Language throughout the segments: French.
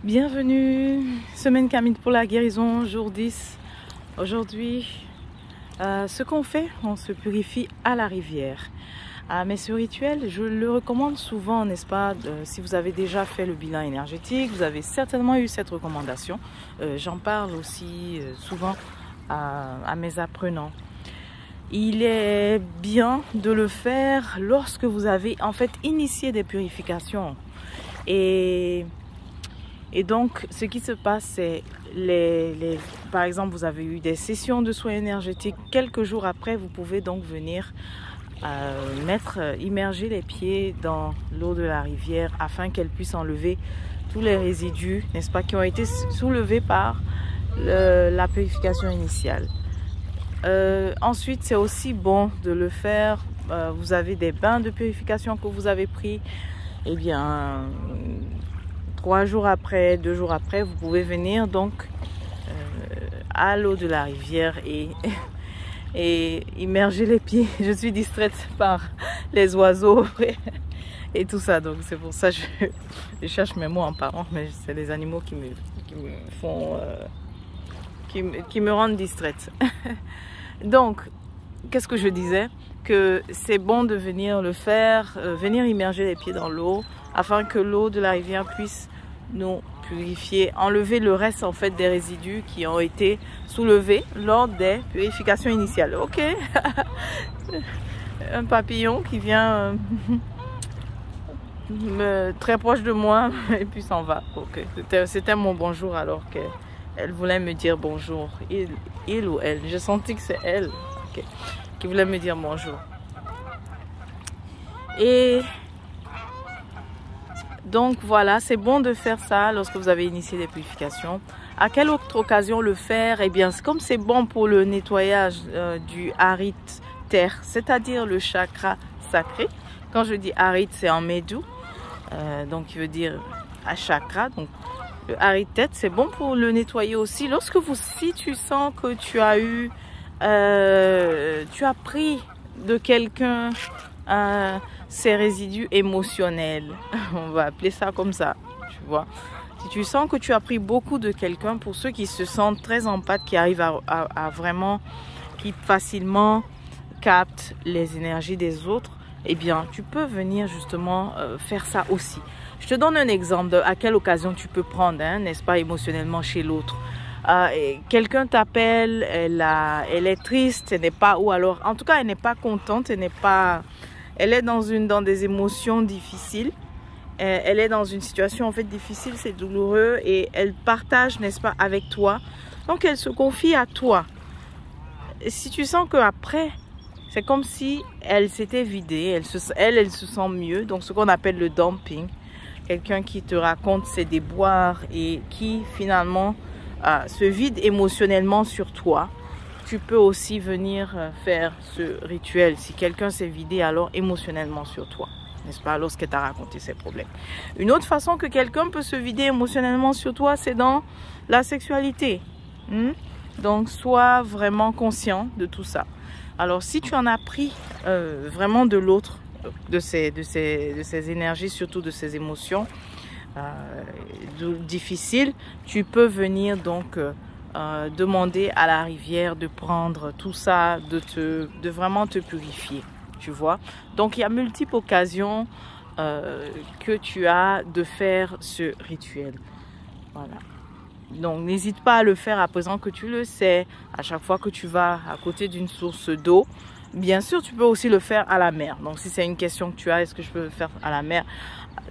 Bienvenue, semaine Camille pour la guérison, jour 10. Aujourd'hui, ce qu'on fait, on se purifie à la rivière. Mais ce rituel, je le recommande souvent, n'est-ce pas? Si vous avez déjà fait le bilan énergétique, vous avez certainement eu cette recommandation. J'en parle aussi souvent à mes apprenants. Il est bien de le faire lorsque vous avez en fait initié des purifications. Et donc, ce qui se passe, c'est par exemple, vous avez eu des sessions de soins énergétiques. Quelques jours après, vous pouvez donc venir immerger les pieds dans l'eau de la rivière afin qu'elle puisse enlever tous les résidus, n'est-ce pas, qui ont été soulevés par la purification initiale. Ensuite, c'est aussi bon de le faire. Vous avez des bains de purification que vous avez pris. Eh bien, 3 jours après, 2 jours après, vous pouvez venir donc à l'eau de la rivière et immerger les pieds. Je suis distraite par les oiseaux et tout ça, donc c'est pour ça que je cherche mes mots en parlant, mais c'est les animaux qui me rendent distraite. Donc, qu'est-ce que je disais? Que c'est bon de venir le faire, venir immerger les pieds dans l'eau afin que l'eau de la rivière puisse nous purifier, enlever le reste en fait des résidus qui ont été soulevés lors des purifications initiales. Ok. Un papillon qui vient très proche de moi et puis s'en va. Ok. C'était mon bonjour alors qu'elle voulait me dire bonjour. Il ou elle, j'ai senti que c'est elle, okay, qui voulait me dire bonjour. Et donc voilà, c'est bon de faire ça lorsque vous avez initié des purifications. À quelle autre occasion le faire? Eh bien, comme c'est bon pour le nettoyage du harit terre, c'est-à-dire le chakra sacré. Quand je dis harit, c'est en médou, donc il veut dire à chakra. Donc le harit tête, c'est bon pour le nettoyer aussi. Si tu sens que tu as pris de quelqu'un ces résidus émotionnels, on va appeler ça comme ça, tu vois. Si tu sens que tu as pris beaucoup de quelqu'un, pour ceux qui se sentent très empathes, qui arrivent à vraiment, qui facilement captent les énergies des autres, eh bien, tu peux venir justement faire ça aussi. Je te donne un exemple de à quelle occasion tu peux prendre, n'est-ce pas, émotionnellement chez l'autre. Quelqu'un t'appelle, elle est triste, elle n'est pas, ou alors, en tout cas, elle n'est pas contente, elle est dans des émotions difficiles. Elle est dans une situation en fait difficile, c'est douloureux et elle partage, n'est-ce pas, avec toi. Donc, elle se confie à toi. Et si tu sens qu'après, c'est comme si elle s'était vidée, elle se sent mieux. Donc, ce qu'on appelle le dumping. Quelqu'un qui te raconte ses déboires et qui finalement se vide émotionnellement sur toi. Tu peux aussi venir faire ce rituel si quelqu'un s'est vidé alors émotionnellement sur toi, n'est-ce pas, lorsqu'elle t'a raconté ses problèmes. Une autre façon que quelqu'un peut se vider émotionnellement sur toi, c'est dans la sexualité. Donc, sois vraiment conscient de tout ça. Alors, si tu en as pris vraiment de l'autre, de ces énergies, surtout de ces émotions difficiles, tu peux venir donc demander à la rivière de prendre tout ça, de vraiment te purifier, tu vois. Donc, il y a multiples occasions que tu as de faire ce rituel. Voilà. Donc, n'hésite pas à le faire à présent que tu le sais. À chaque fois que tu vas à côté d'une source d'eau, bien sûr, tu peux aussi le faire à la mer. Donc, si c'est une question que tu as, est-ce que je peux le faire à la mer?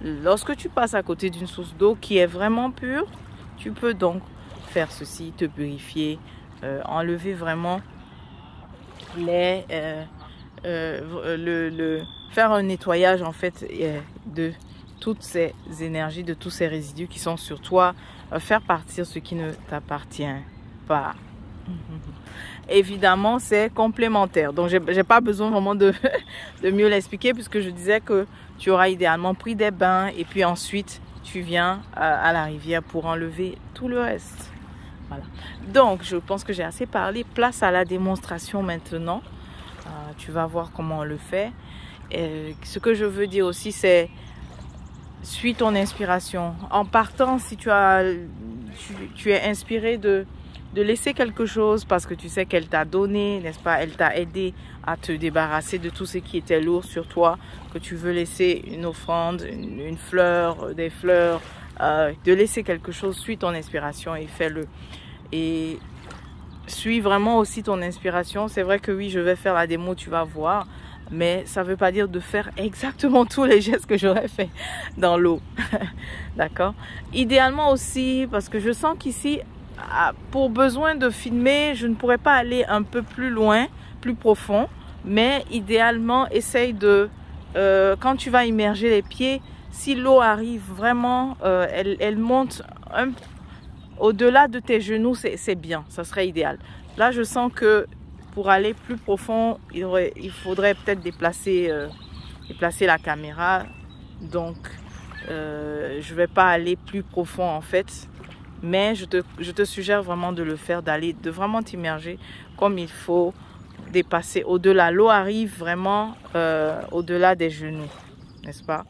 Lorsque tu passes à côté d'une source d'eau qui est vraiment pure, tu peux donc faire ceci, te purifier, enlever vraiment faire un nettoyage en fait de toutes ces énergies, de tous ces résidus qui sont sur toi, faire partir ce qui ne t'appartient pas. Évidemment, c'est complémentaire. Donc, j'ai pas besoin vraiment de mieux l'expliquer puisque je disais que tu auras idéalement pris des bains et puis ensuite, tu viens à la rivière pour enlever tout le reste. Voilà. Donc, je pense que j'ai assez parlé. Place à la démonstration maintenant. Tu vas voir comment on le fait. Ce que je veux dire aussi, c'est suis ton inspiration. En partant, si tu es inspiré de laisser quelque chose parce que tu sais qu'elle t'a donné, n'est-ce pas? Elle t'a aidé à te débarrasser de tout ce qui était lourd sur toi, que tu veux laisser une offrande, une fleur, des fleurs, de laisser quelque chose, suis ton inspiration et fais-le. Et suis vraiment aussi ton inspiration. C'est vrai que oui, je vais faire la démo, tu vas voir. Mais ça ne veut pas dire de faire exactement tous les gestes que j'aurais fait dans l'eau. D'accord? Idéalement aussi, parce que je sens qu'ici, pour besoin de filmer, je ne pourrais pas aller un peu plus loin, plus profond. Mais idéalement, essaye de, quand tu vas immerger les pieds, si l'eau arrive vraiment, elle monte au-delà de tes genoux, c'est bien, ça serait idéal. Là, je sens que pour aller plus profond, il faudrait peut-être déplacer la caméra. Donc, je ne vais pas aller plus profond en fait. Mais je te suggère vraiment de le faire, de vraiment t'immerger comme il faut, dépasser au-delà. L'eau arrive vraiment au-delà des genoux, n'est-ce pas?